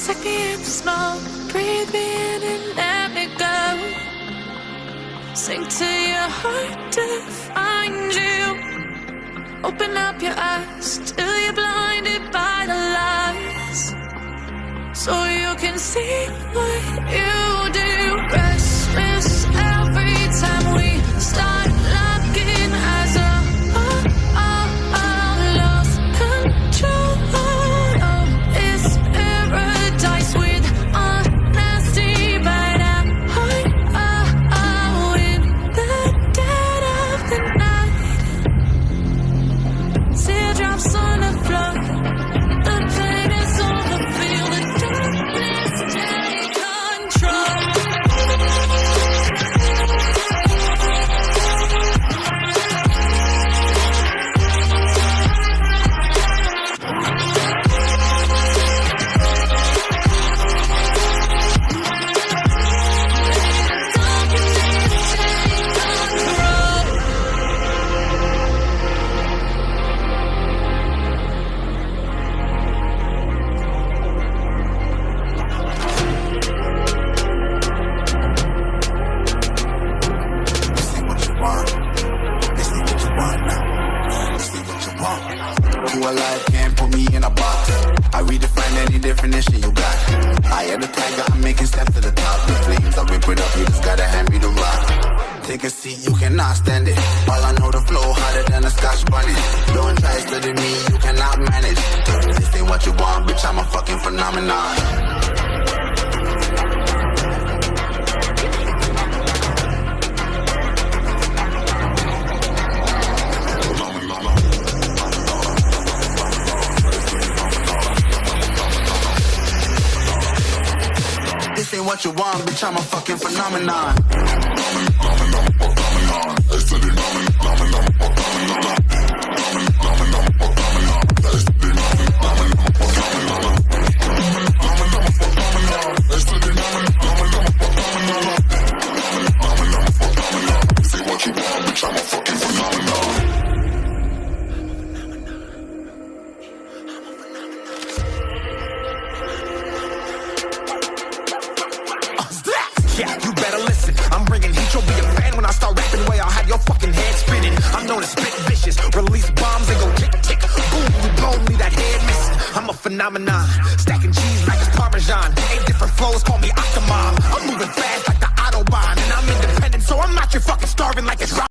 Take me in the snow, breathe me in and let me go. Sink to your heart to find you. Open up your eyes till you're blinded by the lies, so you can see what you do. Restless every time we start looking as a lost control. Oh, it's paradise with honesty, but I'm in the dead of the night. Teardrops on the floor. The pain is over. Feel the darkness take control. Take a seat, you cannot stand it. All I know, the flow harder than a Scotch bunny. Don't try studying me, you cannot manage. This ain't what you want, bitch, I'm a fucking phenomenon. This ain't what you want, bitch, I'm a fucking phenomenon. Phenomenon, stacking